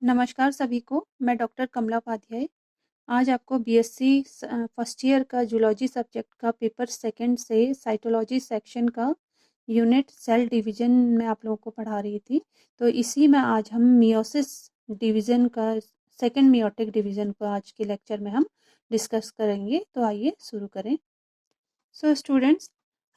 नमस्कार सभी को, मैं डॉक्टर कमला उपाध्याय। आज आपको बीएससी फर्स्ट ईयर का जूलॉजी सब्जेक्ट का पेपर सेकंड से साइटोलॉजी सेक्शन का यूनिट सेल डिवीजन में आप लोगों को पढ़ा रही थी। तो इसी में आज हम मियोसिस डिवीजन का सेकंड मियोटिक डिवीजन को आज के लेक्चर में हम डिस्कस करेंगे। तो आइए शुरू करें। स्टूडेंट्स,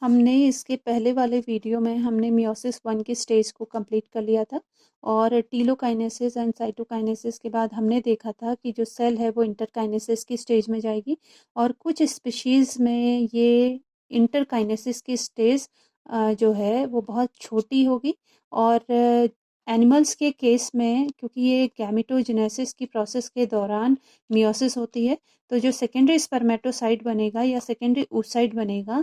हमने इसके पहले वाले वीडियो में हमने मियोसिस 1 के स्टेज को कंप्लीट कर लिया था और टीलोकाइनेसिस एंड साइटोकाइनेसिस के बाद हमने देखा था कि जो सेल है वो इंटरकाइनेसिस की स्टेज में जाएगी और कुछ स्पीशीज़ में ये इंटरकाइनेसिस की स्टेज जो है वो बहुत छोटी होगी और एनिमल्स के केस में क्योंकि ये गैमेटोजेनेसिस की प्रोसेस के दौरान मियोसिस होती है, तो जो सेकेंडरी स्पर्मेटोसाइट बनेगा या सेकेंडरी oocyte बनेगा,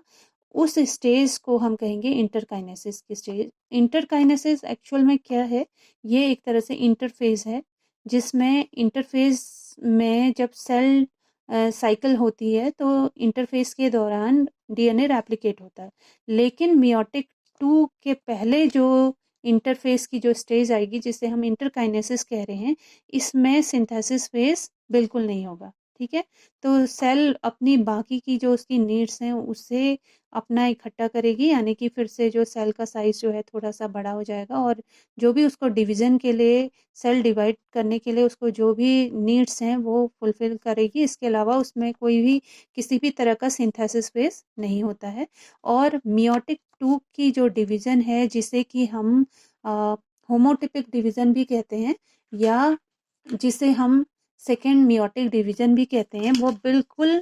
उस स्टेज को हम कहेंगे इंटरकाइनेसिस की स्टेज। इंटरकाइनेसिस एक्चुअल में क्या है? ये एक तरह से इंटरफेज है, जिसमें इंटरफेज में जब सेल साइकिल होती है तो इंटरफेस के दौरान डीएनए रेप्लिकेट होता है। लेकिन मियोटिक 2 के पहले जो इंटरफेस की जो स्टेज आएगी जिसे हम इंटरकाइनेसिस कह रहे हैं, इसमें सिंथेसिस फेज बिल्कुल नहीं होगा। ठीक है, तो सेल अपनी बाकी की जो उसकी नीड्स हैं उसे अपना इकट्ठा करेगी, यानी कि फिर से जो सेल का साइज जो है थोड़ा सा बड़ा हो जाएगा और जो भी उसको डिवीजन के लिए सेल डिवाइड करने के लिए उसको जो भी नीड्स हैं वो फुलफिल करेगी। इसके अलावा उसमें कोई भी किसी भी तरह का सिंथेसिस फेज नहीं होता है। और मियोटिक 2 की जो डिवीजन है जिसे कि हम होमोटिपिक डिवीजन भी कहते हैं या जिसे हम सेकेंड मियोटिक डिवीजन भी कहते हैं, वो बिल्कुल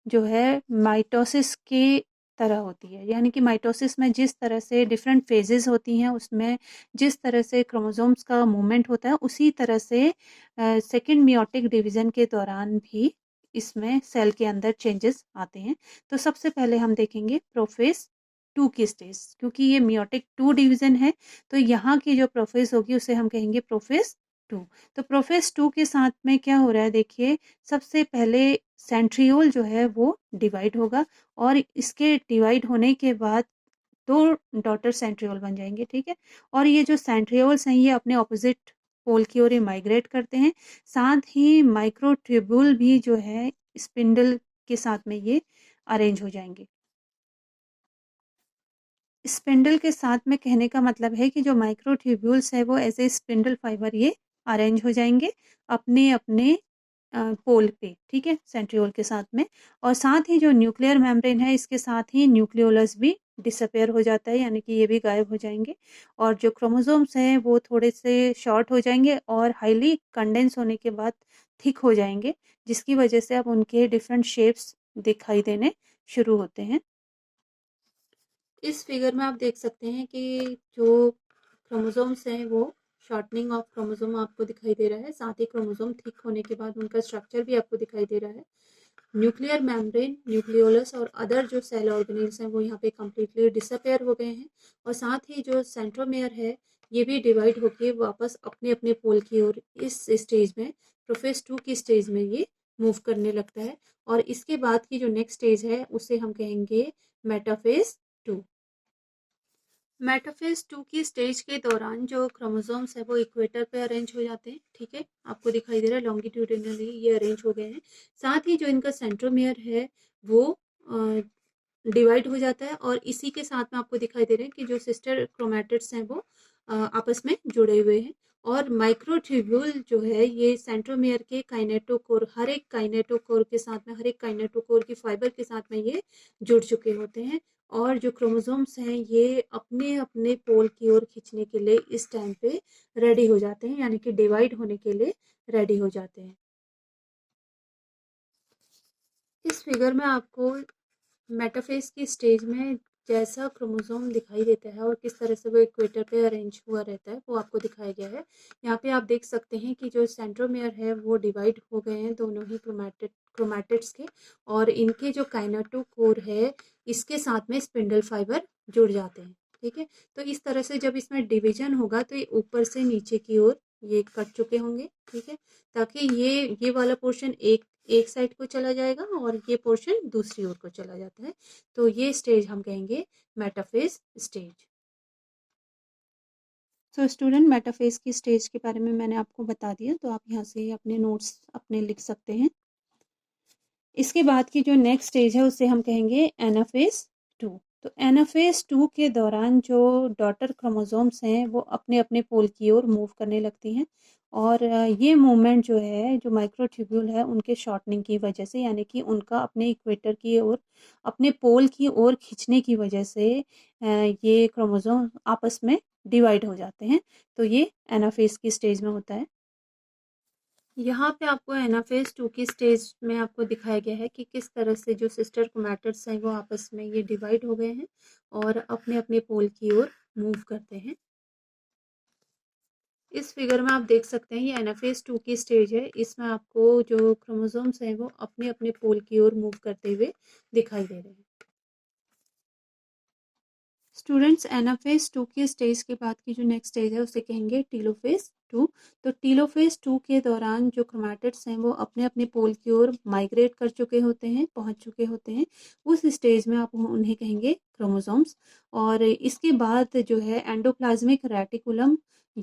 जो है माइटोसिस की तरह होती है। यानी कि माइटोसिस में जिस तरह से डिफरेंट फेजेस होती हैं, उसमें जिस तरह से क्रोमोसोम्स का मूवमेंट होता है, उसी तरह से सेकेंड मियोटिक डिवीजन के दौरान भी इसमें सेल के अंदर चेंजेस आते हैं। तो सबसे पहले हम देखेंगे प्रोफेज 2 की स्टेज, क्योंकि ये मियोटिक 2 डिवीजन है तो यहाँ की जो प्रोफेज होगी उसे हम कहेंगे प्रोफेज 2। तो प्रोफेज 2 के साथ में क्या हो रहा है, देखिए सबसे पहले सेंट्रियोल जो है वो डिवाइड होगा और इसके डिवाइड होने के बाद 2 डॉटर सेंट्रियोल बन जाएंगे। ठीक है, और ये जो सेंट्रियोल्स हैं ये अपने ऑपोजिट पोल की ओर माइग्रेट करते हैं। साथ ही माइक्रोट्यूब्यूल भी जो है स्पिंडल के साथ में ये अरेंज हो जाएंगे। स्पिंडल के साथ में कहने का मतलब है कि जो माइक्रोट्यूब्यूल्स है वो एज ए स्पिंडल फाइबर ये अरेंज हो जाएंगे अपने अपने पोल पे। ठीक है, सेंट्रियोल के साथ में। और साथ ही जो न्यूक्लियर मेम्ब्रेन है इसके साथ ही न्यूक्लियोलस भी डिसअपेयर हो जाता है, यानी कि ये भी गायब हो जाएंगे और जो क्रोमोसोम्स हैं वो थोड़े से शॉर्ट हो जाएंगे और हाईली कंडेंस होने के बाद थिक हो जाएंगे, जिसकी वजह से अब उनके डिफरेंट शेप्स दिखाई देने शुरू होते हैं। इस फिगर में आप देख सकते हैं कि जो क्रोमोसोम्स हैं वो शॉर्टनिंग ऑफ क्रोमोसोम आपको दिखाई दे रहा है, साथ ही क्रोमोसोम थिक होने के बाद उनका स्ट्रक्चर भी आपको दिखाई दे रहा है। न्यूक्लियर मेम्ब्रेन, न्यूक्लियोलस और अदर जो सेल ऑर्गेनेल्स हैं वो यहाँ पे कम्प्लीटली डिसअपेयर हो गए हैं और साथ ही जो सेंट्रोमेयर है ये भी डिवाइड होके वापस अपने अपने पोल की ओर इस स्टेज में प्रोफेज 2 की स्टेज में ये मूव करने लगता है। और इसके बाद की जो नेक्स्ट स्टेज है उसे हम कहेंगे मेटाफेज 2। मेटाफेज 2 की स्टेज के दौरान जो क्रोमोसोम्स है वो इक्वेटर पे अरेंज हो जाते हैं। ठीक है, आपको दिखाई दे रहा है लॉन्गिट्यूडिनली ये अरेंज हो गए हैं। साथ ही जो इनका सेंट्रोमियर है वो डिवाइड हो जाता है और इसी के साथ में आपको दिखाई दे रहे हैं कि जो सिस्टर क्रोमैटिड्स हैं वो आपस में जुड़े हुए हैं। और माइक्रोट्यूब्यूल जो है ये सेंट्रोमियर के काइनेटोकोर, हर एक काइनेटोकोर के साथ में, हर एक काइनेटोकोर की फाइबर के साथ में ये जुड़ चुके होते हैं और जो क्रोमोसोम्स हैं ये अपने अपने पोल की ओर खींचने के लिए इस टाइम पे रेडी हो जाते हैं, यानी कि डिवाइड होने के लिए रेडी हो जाते हैं। इस फिगर में आपको मेटाफेज की स्टेज में जैसा क्रोमोसोम दिखाई देता है और किस तरह से वो इक्वेटर पे अरेंज हुआ रहता है वो आपको दिखाया गया है। यहाँ पे आप देख सकते हैं कि जो सेंट्रोमेयर है वो डिवाइड हो गए हैं दोनों ही क्रोमैटिड्स के और इनके जो काइनेटोकोर है इसके साथ में स्पिंडल फाइबर जुड़ जाते हैं। ठीक है, तो इस तरह से जब इसमें डिवीजन होगा तो ये ऊपर से नीचे की ओर ये कट चुके होंगे। ठीक है, ताकि ये वाला पोर्शन एक एक साइड को चला जाएगा और ये पोर्शन दूसरी ओर को चला जाता है। तो ये स्टेज हम कहेंगे मेटाफेज स्टेज। तो स्टूडेंट मेटाफेज की स्टेज के बारे में मैंने आपको बता दिया, तो आप यहाँ से अपने नोट्स अपने लिख सकते हैं। इसके बाद की जो नेक्स्ट स्टेज है उसे हम कहेंगे एनाफेज 2। तो एनाफेज 2 के दौरान जो डॉटर क्रोमोसोम्स हैं वो अपने अपने पोल की ओर मूव करने लगती हैं, और ये मूवमेंट जो है जो माइक्रोट्यूब्यूल है उनके शॉर्टनिंग की वजह से, यानी कि उनका अपने इक्वेटर की ओर अपने पोल की ओर खींचने की वजह से ये क्रोमोसोम आपस में डिवाइड हो जाते हैं। तो ये एनाफेज की स्टेज में होता है। यहाँ पे आपको एनाफेज 2 की स्टेज में आपको दिखाया गया है कि किस तरह से जो सिस्टर क्रोमैटिड्स हैं वो आपस में ये डिवाइड हो गए हैं और अपने अपने पोल की ओर मूव करते हैं। इस फिगर में आप देख सकते हैं ये एनाफेज 2 की स्टेज है। इसमें आपको जो क्रोमोसोम्स हैं वो अपने अपने पोल की ओर मूव करते हुए दिखाई दे रहे हैं। स्टूडेंट्स, एनाफेज 2 की स्टेज के बाद की जो नेक्स्ट स्टेज है उसे कहेंगे टीलोफेज 2। तो टीलोफेज 2 के दौरान जो क्रोमैटिड्स हैं वो अपने अपने पोल की ओर माइग्रेट कर चुके होते हैं, पहुंच चुके होते हैं। उस स्टेज में आप उन्हें कहेंगे क्रोमोसोम्स। और इसके बाद जो है एंडोप्लाज्मिक रेटिकुलम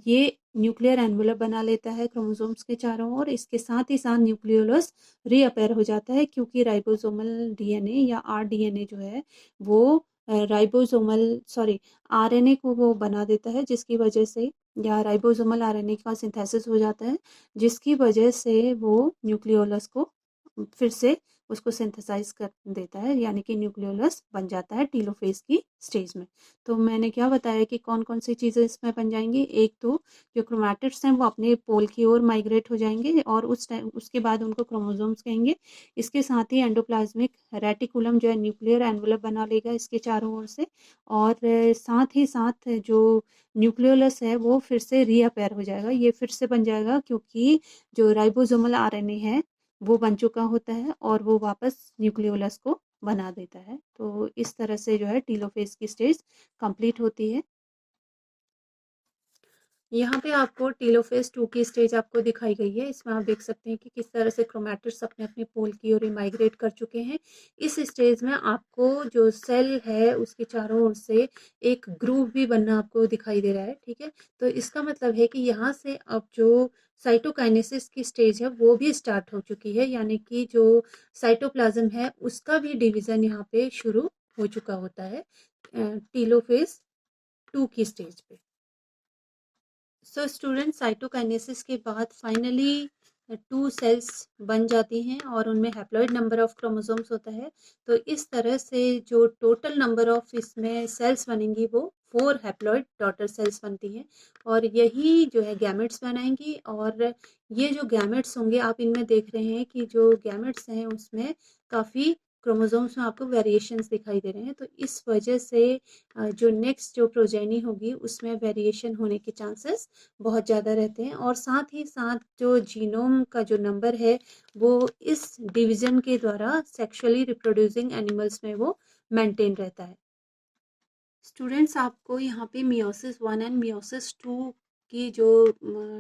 ये न्यूक्लियर एनवेलप बना लेता है क्रोमोसोम्स के चारों ओर। इसके साथ ही साथ न्यूक्लियोलस रीअपेयर हो जाता है, क्योंकि राइबोसोमल डीएनए या आरडीएनए जो है वो राइबोसोमल सॉरी आरएनए को वो बना देता है, जिसकी वजह से या राइबोसोमल आरएनए का सिंथेसिस हो जाता है, जिसकी वजह से वो न्यूक्लियोलस को फिर से उसको सिंथेसाइज कर देता है, यानी कि न्यूक्लियोलस बन जाता है टीलोफेज की स्टेज में। तो मैंने क्या बताया कि कौन कौन सी चीज़ें इसमें बन जाएंगी। एक तो जो क्रोमैटिड्स हैं वो अपने पोल की ओर माइग्रेट हो जाएंगे और उस टाइम उसके बाद उनको क्रोमोसोम्स कहेंगे। इसके साथ ही एंडोप्लाज्मिक रेटिकुलम जो है न्यूक्लियर एनवलप बना लेगा इसके चारों ओर से, और साथ ही साथ जो न्यूक्लियोलस है वो फिर से रीअपेयर हो जाएगा। ये फिर से बन जाएगा क्योंकि जो राइबोसोमल आरएनए है वो बन चुका होता है और वो वापस न्यूक्लियोलस को बना देता है। तो इस तरह से जो है टीलोफेज की स्टेज कंप्लीट होती है। यहाँ पे आपको टीलोफेज 2 की स्टेज आपको दिखाई गई है। इसमें आप देख सकते हैं कि किस तरह से क्रोमैटिड्स अपने अपने पोल की ओर माइग्रेट कर चुके हैं। इस स्टेज में आपको जो सेल है उसके चारों ओर से एक ग्रूव भी बनना आपको दिखाई दे रहा है, ठीक है। तो इसका मतलब है कि यहाँ से अब जो साइटोकाइनेसिस की स्टेज है वो भी स्टार्ट हो चुकी है, यानी कि जो साइटोप्लाज्म है उसका भी डिवीजन यहाँ पे शुरू हो चुका होता है टीलोफेज 2 की स्टेज पे। सो स्टूडेंट, साइटोकाइनेसिस के बाद फाइनली 2 सेल्स बन जाती हैं और उनमें हैप्लॉइड नंबर ऑफ क्रोमोसोम्स होता है। तो इस तरह से जो टोटल नंबर ऑफ इसमें सेल्स बनेंगी वो 4 हैप्लॉइड डॉटर सेल्स बनती हैं, और यही जो है गैमेट्स बनाएंगी। और ये जो गैमेट्स होंगे आप इनमें देख रहे हैं कि जो गैमेट्स हैं उसमें काफ़ी क्रोमोसोम्स में आपको वेरिएशंस दिखाई दे रहे हैं। तो इस वजह से जो नेक्स्ट जो प्रोजेनी होगी उसमें वेरिएशन होने के चांसेस बहुत ज़्यादा रहते हैं, और साथ ही साथ जो जीनोम का जो नंबर है वो इस डिवीजन के द्वारा सेक्सुअली रिप्रोड्यूसिंग एनिमल्स में वो मेंटेन रहता है। स्टूडेंट्स, आपको यहाँ पे मियोसिस 1 एंड मियोसिस 2 की जो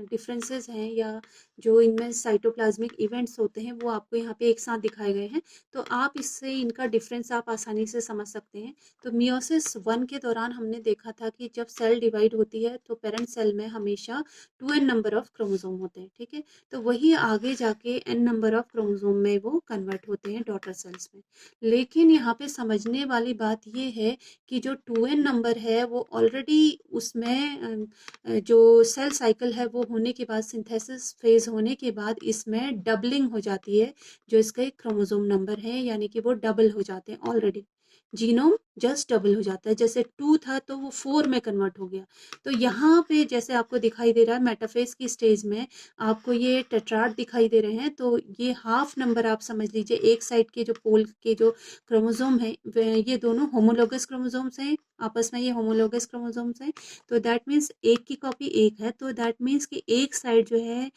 डिफरेंसेस हैं या जो इनमें साइटोप्लाज्मिक इवेंट्स होते हैं वो आपको यहाँ पे एक साथ दिखाए गए हैं। तो आप इससे इनका डिफरेंस आप आसानी से समझ सकते हैं। तो मियोसिस 1 के दौरान हमने देखा था कि जब सेल डिवाइड होती है तो पेरेंट सेल में हमेशा 2n नंबर ऑफ क्रोमोसोम होते हैं, ठीक है। तो वही आगे जाके n नंबर ऑफ क्रोमोसोम में वो कन्वर्ट होते हैं डॉटर सेल्स में। लेकिन यहाँ पे समझने वाली बात ये है कि जो 2n नंबर है वो ऑलरेडी उसमें जो सेल साइकिल है वो होने के बाद, सिंथेसिस फेज होने के बाद इसमें डबलिंग हो जाती है जो इसका एक क्रोमोसोम नंबर है, यानी कि वो डबल हो जाते हैं ऑलरेडी। जीनोम जस्ट डबल हो जाता है, जैसे 2 था तो वो 4 में कन्वर्ट हो गया। तो यहाँ पे जैसे आपको दिखाई दे रहा है मेटाफेज की स्टेज में आपको ये टेट्राड दिखाई दे रहे हैं। तो ये हाफ नंबर आप समझ लीजिए, एक साइड के जो पोल के जो क्रोमोसोम है ये दोनों होमोलोगस क्रोमोसोम्स हैं, आपस में ये होमोलोगस क्रोमोसोम्स हैं। तो दैट मीन्स एक की कॉपी एक है, तो दैट मीन्स कि एक साइड जो है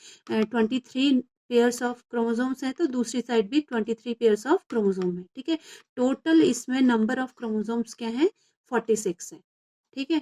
23 पेयर्स ऑफ क्रोमोसोम्स है तो दूसरी साइड भी 23 पेयर्स ऑफ क्रोमोसोम है, ठीक है। टोटल इसमें नंबर ऑफ क्रोमोसोम्स क्या है, 46 है, ठीक है।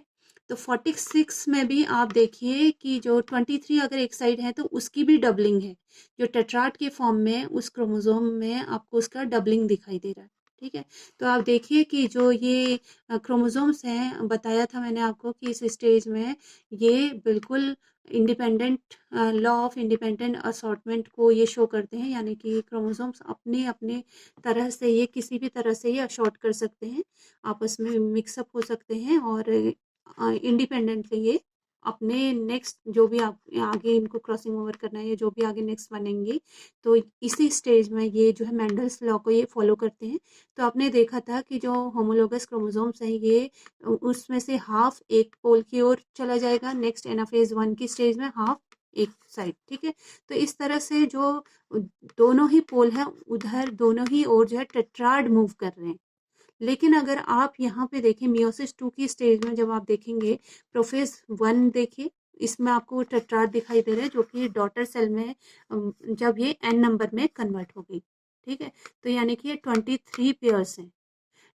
तो 46 में भी आप देखिए कि जो 23 अगर एक साइड है तो उसकी भी डबलिंग है, जो टेट्राड के फॉर्म में उस क्रोमोसोम में आपको उसका डबलिंग दिखाई दे रहा है। ठीक है। तो आप देखिए कि जो ये क्रोमोसोम्स हैं, बताया था मैंने आपको कि इस स्टेज में ये बिल्कुल independent law of independent assortment को ये शो करते हैं, यानी कि क्रोमोसोम्स अपने अपने तरह से ये किसी भी तरह से ये असॉर्ट कर सकते हैं, आपस में मिक्सअप हो सकते हैं और इंडिपेंडेंटली ये अपने नेक्स्ट जो भी आप आगे इनको क्रॉसिंग ओवर करना है या जो भी आगे नेक्स्ट बनेंगे, तो इसी स्टेज में ये जो है मेंडल्स लॉ को ये फॉलो करते हैं। तो आपने देखा था कि जो होमोलोगस क्रोमोसोम्स हैं ये उसमें से हाफ एक पोल की ओर चला जाएगा, नेक्स्ट एनाफेज 1 की स्टेज में हाफ एक साइड, ठीक है। तो इस तरह से जो दोनों ही पोल हैं उधर दोनों ही ओर जो है टेट्राड मूव कर रहे हैं। लेकिन अगर आप यहाँ पे देखें मियोसिस 2 की स्टेज में जब आप देखेंगे प्रोफेज 1 देखिए, इसमें आपको टेट्राड दिखाई दे रहा है जो कि डॉटर सेल में जब ये एन नंबर में कन्वर्ट होगी, ठीक है। तो यानी कि ये 23 पेयर्स हैं।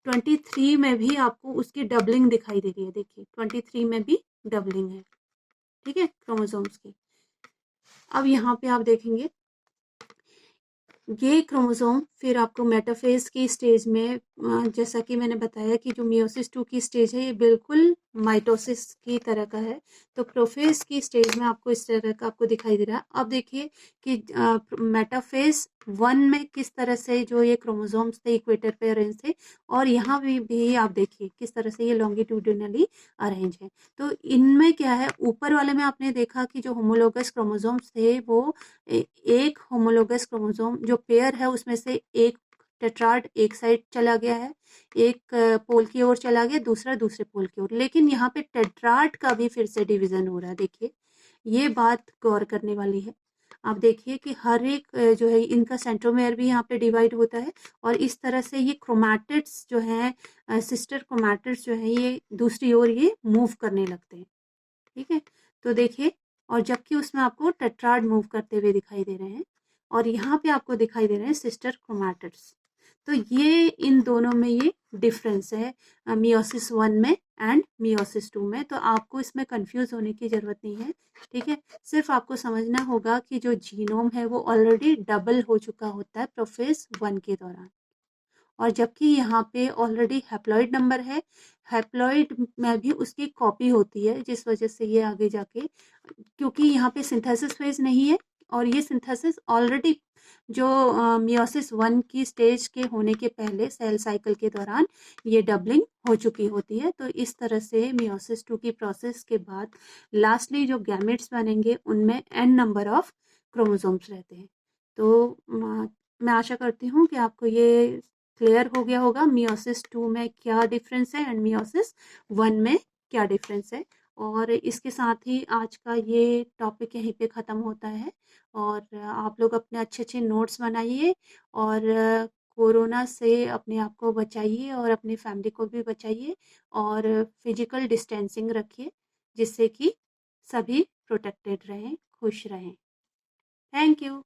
23 में भी आपको उसकी डबलिंग दिखाई दे रही है, देखिए 23 में भी डबलिंग है, ठीक है, क्रोमोसोम्स की। अब यहाँ पे आप देखेंगे ये क्रोमोसोम फिर आपको मेटाफेज की स्टेज में जैसा कि मैंने बताया कि जो मियोसिस 2 की स्टेज है ये बिल्कुल माइटोसिस की तरह का है, तो प्रोफेज की स्टेज में आपको इस तरह का आपको दिखाई दे रहा है। अब देखिए कि मेटाफेज 1 में किस तरह से जो ये क्रोमोसोम्स थे इक्वेटर पे अरेंज थे, और यहाँ भी आप देखिए किस तरह से ये लॉन्गिट्यूडिनली अरेंज है। तो इनमें क्या है, ऊपर वाले में आपने देखा कि जो होमोलोगस क्रोमोसोम्स थे वो एक होमोलोगस क्रोमोसोम जो पेयर है उसमें से एक टेट्राड एक साइड चला गया है, एक पोल की ओर चला गया, दूसरा दूसरे पोल की ओर। लेकिन यहाँ पे टेट्राड का भी फिर से डिवीजन हो रहा है, देखिए ये बात गौर करने वाली है। आप देखिए कि हर एक जो है इनका सेंट्रोमेयर भी यहाँ पे डिवाइड होता है, और इस तरह से ये क्रोमैटिड्स जो हैं सिस्टर क्रोमैटिड्स जो हैं ये दूसरी ओर ये मूव करने लगते हैं, ठीक है। तो देखिए, और जबकि उसमें आपको टेट्राड मूव करते हुए दिखाई दे रहे हैं, और यहाँ पे आपको दिखाई दे रहे हैं सिस्टर क्रोमैटिड्स। तो ये इन दोनों में ये डिफरेंस है मियोसिस 1 में एंड मियोसिस 2 में। तो आपको इसमें कंफ्यूज होने की ज़रूरत नहीं है, ठीक है। सिर्फ आपको समझना होगा कि जो जीनोम है वो ऑलरेडी डबल हो चुका होता है प्रोफेज 1 के दौरान, और जबकि यहाँ पे ऑलरेडी हैप्लॉइड नंबर है, हैप्लॉइड में भी उसकी कॉपी होती है, जिस वजह से ये आगे जाके, क्योंकि यहाँ पे सिंथेसिस फेज नहीं है, और ये सिंथेसिस ऑलरेडी जो मियोसिस 1 की स्टेज के होने के पहले सेल साइकिल के दौरान ये डबलिंग हो चुकी होती है। तो इस तरह से मियोसिस 2 की प्रोसेस के बाद लास्टली जो गैमेट्स बनेंगे उनमें n नंबर ऑफ क्रोमोसोम्स रहते हैं। तो मैं आशा करती हूँ कि आपको ये क्लियर हो गया होगा मियोसिस 2 में क्या डिफरेंस है एंड मियोसिस 1 में क्या डिफरेंस है। और इसके साथ ही आज का ये टॉपिक यहीं पे ख़त्म होता है, और आप लोग अपने अच्छे-अच्छे नोट्स बनाइए, और कोरोना से अपने आप को बचाइए और अपनी फैमिली को भी बचाइए, और फिजिकल डिस्टेंसिंग रखिए, जिससे कि सभी प्रोटेक्टेड रहें, खुश रहें। Thank you.